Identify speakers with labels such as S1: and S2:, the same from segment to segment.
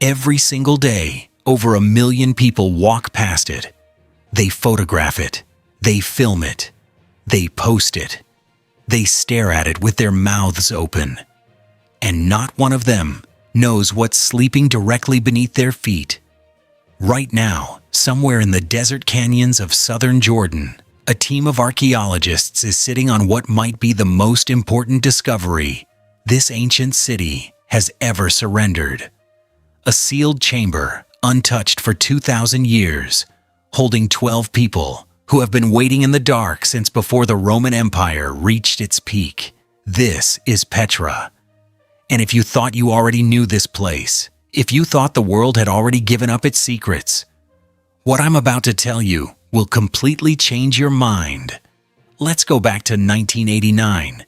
S1: Every single day, over 1 million people walk past it. They photograph it. They film it. They post it. They stare at it with their mouths open. And not one of them knows what's sleeping directly beneath their feet. Right now, somewhere in the desert canyons of southern Jordan, a team of archaeologists is sitting on what might be the most important discovery this ancient city has ever surrendered. A sealed chamber, untouched for 2,000 years, holding 12 people who have been waiting in the dark since before the Roman Empire reached its peak. This is Petra. And if you thought you already knew this place, if you thought the world had already given up its secrets, what I'm about to tell you will completely change your mind. Let's go back to 1989.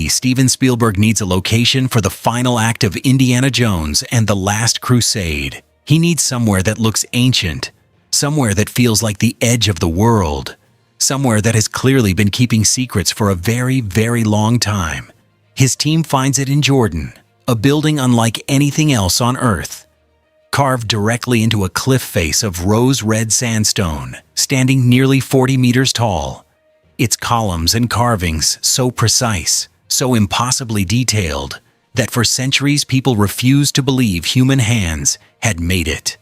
S1: Steven Spielberg needs a location for the final act of Indiana Jones and the Last Crusade. He needs somewhere that looks ancient, somewhere that feels like the edge of the world, somewhere that has clearly been keeping secrets for a very, very long time. His team finds it in Jordan, a building unlike anything else on Earth, carved directly into a cliff face of rose-red sandstone, standing nearly 40 meters tall. Its columns and carvings so precise, so impossibly detailed, that for centuries people refused to believe human hands had made it.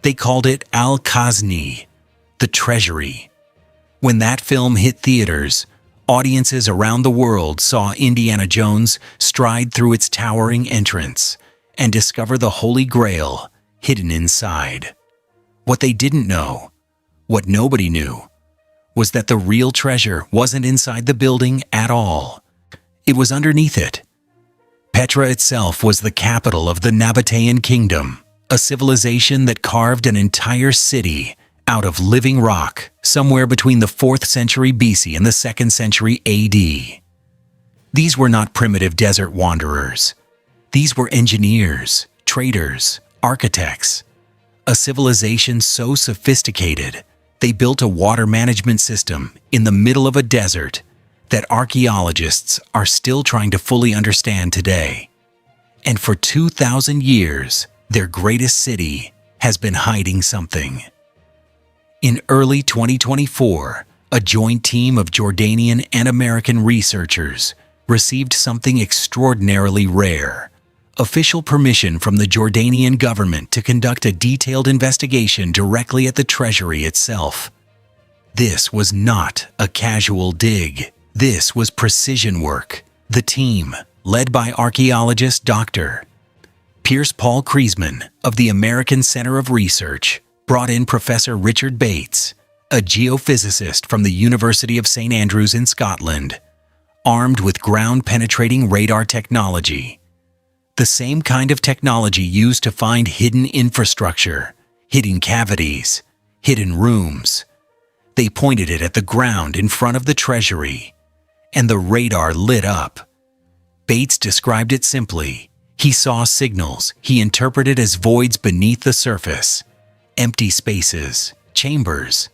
S1: They called it Al-Khazneh, the Treasury. When that film hit theaters, audiences around the world saw Indiana Jones stride through its towering entrance and discover the Holy Grail hidden inside. What they didn't know, what nobody knew, was that the real treasure wasn't inside the building at all. It was underneath it. Petra itself was the capital of the Nabataean kingdom, a civilization that carved an entire city out of living rock somewhere between the 4th century BC and the 2nd century AD. These were not primitive desert wanderers. These were engineers, traders, architects. A civilization so sophisticated, they built a water management system in the middle of a desert that archaeologists are still trying to fully understand today. And for 2,000 years, their greatest city has been hiding something. In early 2024, a joint team of Jordanian and American researchers received something extraordinarily rare: official permission from the Jordanian government to conduct a detailed investigation directly at the Treasury itself. This was not a casual dig. This was precision work. The team, led by archaeologist Dr. Pierce Paul Kriesman of the American Center of Research, brought in Professor Richard Bates, a geophysicist from the University of St. Andrews in Scotland, armed with ground-penetrating radar technology. The same kind of technology used to find hidden infrastructure, hidden cavities, hidden rooms. They pointed it at the ground in front of the Treasury, and the radar lit up. Bates described it simply. He saw signals he interpreted as voids beneath the surface, empty spaces, chambers,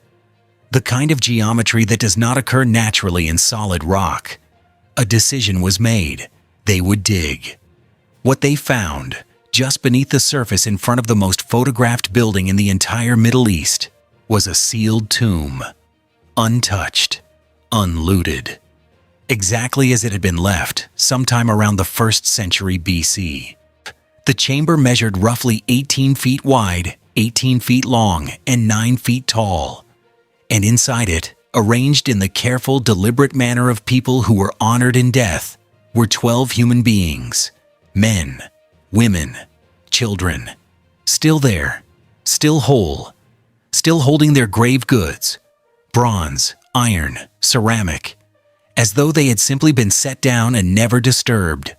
S1: the kind of geometry that does not occur naturally in solid rock. A decision was made. They would dig. What they found, just beneath the surface in front of the most photographed building in the entire Middle East, was a sealed tomb, untouched, unlooted, exactly as it had been left sometime around the 1st century BC. The chamber measured roughly 18 feet wide, 18 feet long, and 9 feet tall. And inside it, arranged in the careful, deliberate manner of people who were honored in death, were 12 human beings, men, women, children, still there, still whole, still holding their grave goods, bronze, iron, ceramic, as though they had simply been set down and never disturbed.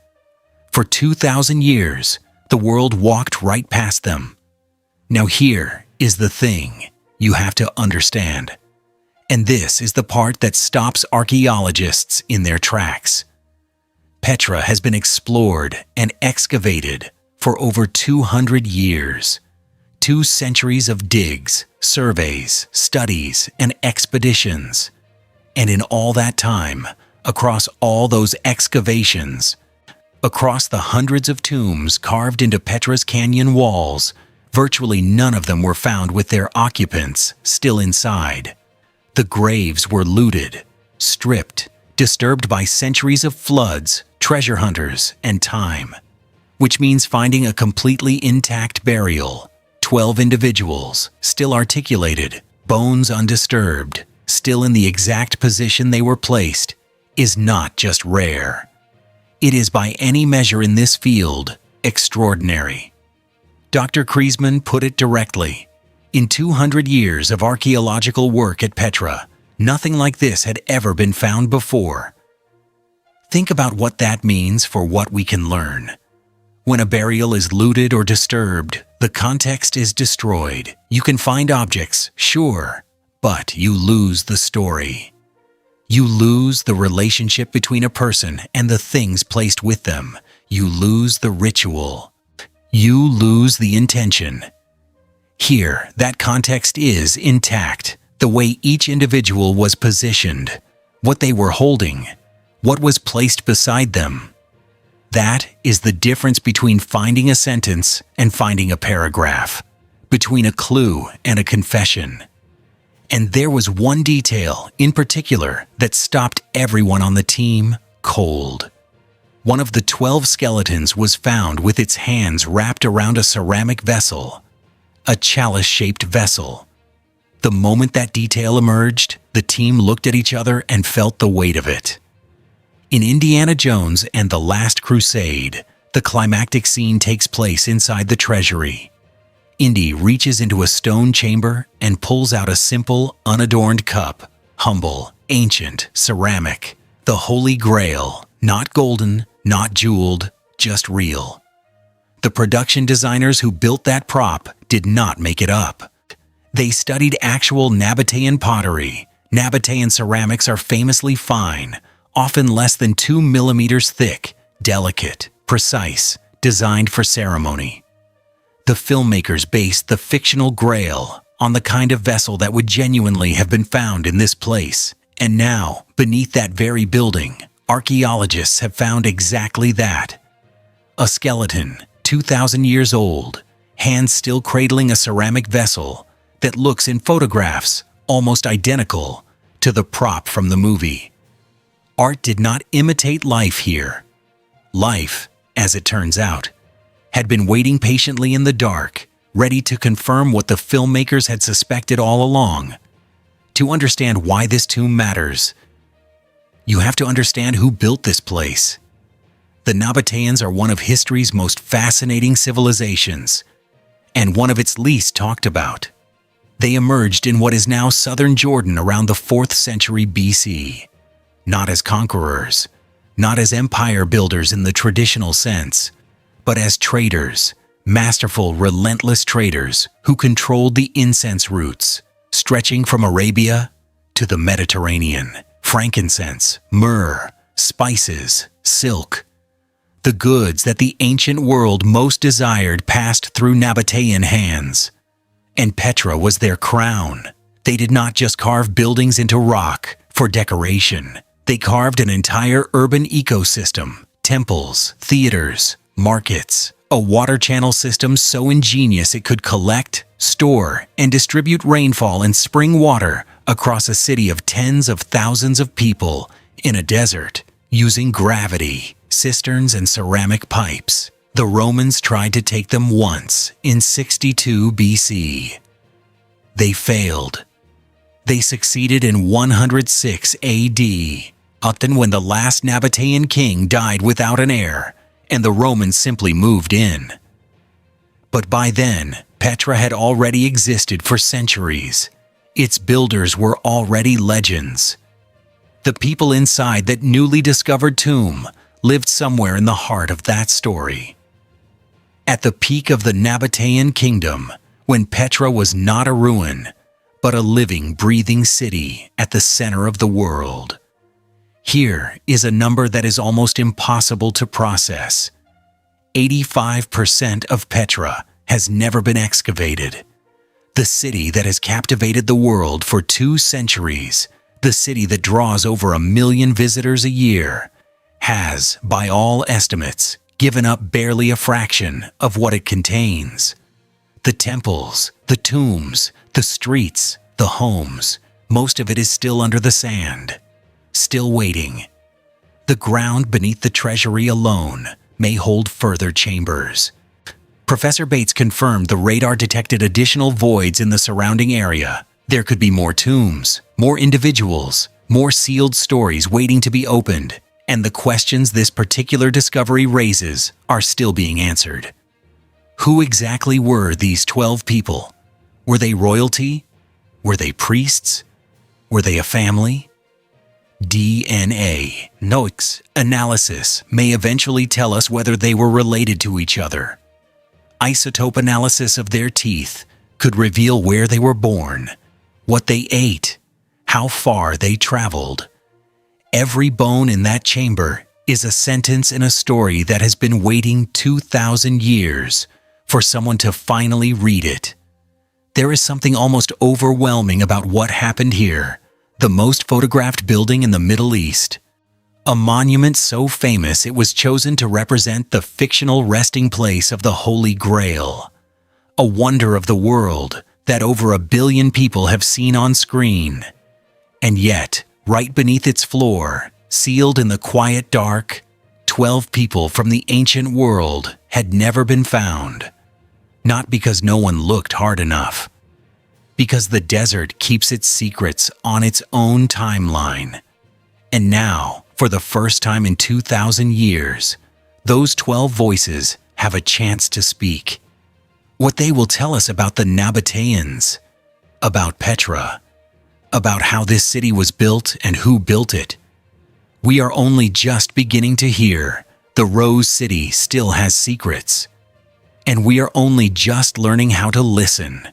S1: For 2,000 years, the world walked right past them. Now here is the thing you have to understand. And this is the part that stops archaeologists in their tracks. Petra has been explored and excavated for over 200 years. 2 centuries of digs, surveys, studies, and expeditions. And in all that time, across all those excavations, Across the hundreds of tombs carved into Petra's canyon walls, virtually none of them were found with their occupants still inside. The graves were looted, stripped, disturbed by centuries of floods, treasure hunters, and time. Which means finding a completely intact burial, 12 individuals, still articulated, bones undisturbed, still in the exact position they were placed, is not just rare. It is by any measure in this field, extraordinary. Dr. Kreisman put it directly. In 200 years of archaeological work at Petra, nothing like this had ever been found before. Think about what that means for what we can learn. When a burial is looted or disturbed, the context is destroyed. You can find objects, sure, but you lose the story. You lose the relationship between a person and the things placed with them. You lose the ritual. You lose the intention. Here, that context is intact. The way each individual was positioned, what they were holding, what was placed beside them. That is the difference between finding a sentence and finding a paragraph, between a clue and a confession. And there was one detail in particular that stopped everyone on the team cold. One of the 12 skeletons was found with its hands wrapped around a ceramic vessel, a chalice-shaped vessel. The moment that detail emerged, the team looked at each other and felt the weight of it. In Indiana Jones and the Last Crusade, the climactic scene takes place inside the Treasury. Indy reaches into a stone chamber and pulls out a simple, unadorned cup, humble, ancient, ceramic, the Holy Grail, not golden, not jeweled, just real. The production designers who built that prop did not make it up. They studied actual Nabataean pottery. Nabataean ceramics are famously fine, often less than 2 millimeters thick, delicate, precise, designed for ceremony. The filmmakers based the fictional Grail on the kind of vessel that would genuinely have been found in this place. And now, beneath that very building, archaeologists have found exactly that. A skeleton, 2,000 years old, hands still cradling a ceramic vessel that looks in photographs almost identical to the prop from the movie. Art did not imitate life here. Life, as it turns out, had been waiting patiently in the dark, ready to confirm what the filmmakers had suspected all along. To understand why this tomb matters, you have to understand who built this place. The Nabataeans are one of history's most fascinating civilizations, and one of its least talked about. They emerged in what is now southern Jordan around the 4th century BC, not as conquerors, not as empire builders in the traditional sense, but as traders, masterful, relentless traders who controlled the incense routes, stretching from Arabia to the Mediterranean. Frankincense, myrrh, spices, silk. The goods that the ancient world most desired passed through Nabataean hands. And Petra was their crown. They did not just carve buildings into rock for decoration. They carved an entire urban ecosystem, temples, theaters, markets, a water channel system so ingenious it could collect, store, and distribute rainfall and spring water across a city of tens of thousands of people in a desert, using gravity, cisterns, and ceramic pipes. The Romans tried to take them once in 62 BC. They failed. They succeeded in 106 AD, often when the last Nabataean king died without an heir, and the Romans simply moved in. But by then, Petra had already existed for centuries. Its builders were already legends. The people inside that newly discovered tomb lived somewhere in the heart of that story. At the peak of the Nabataean kingdom, when Petra was not a ruin, but a living, breathing city at the center of the world. Here is a number that is almost impossible to process. 85% of Petra has never been excavated. The city that has captivated the world for 2 centuries, the city that draws over 1 million visitors a year, has, by all estimates, given up barely a fraction of what it contains. The temples, the tombs, the streets, the homes, most of it is still under the sand, still waiting. The ground beneath the treasury alone may hold further chambers. Professor Bates confirmed the radar detected additional voids in the surrounding area. There could be more tombs, more individuals, more sealed stories waiting to be opened, and the questions this particular discovery raises are still being answered. Who exactly were these 12 people? Were they royalty? Were they priests? Were they a family? DNA, NOx analysis may eventually tell us whether they were related to each other. Isotope analysis of their teeth could reveal where they were born, what they ate, how far they traveled. Every bone in that chamber is a sentence in a story that has been waiting 2,000 years for someone to finally read it. There is something almost overwhelming about what happened here, the most photographed building in the Middle East. A monument so famous it was chosen to represent the fictional resting place of the Holy Grail. A wonder of the world that over 1 billion people have seen on screen. And yet, right beneath its floor, sealed in the quiet dark, 12 people from the ancient world had never been found. Not because no one looked hard enough. Because the desert keeps its secrets on its own timeline. And now, for the first time in 2,000 years, those 12 voices have a chance to speak. What they will tell us about the Nabataeans, about Petra, about how this city was built and who built it. We are only just beginning to hear the Rose City still has secrets. And we are only just learning how to listen.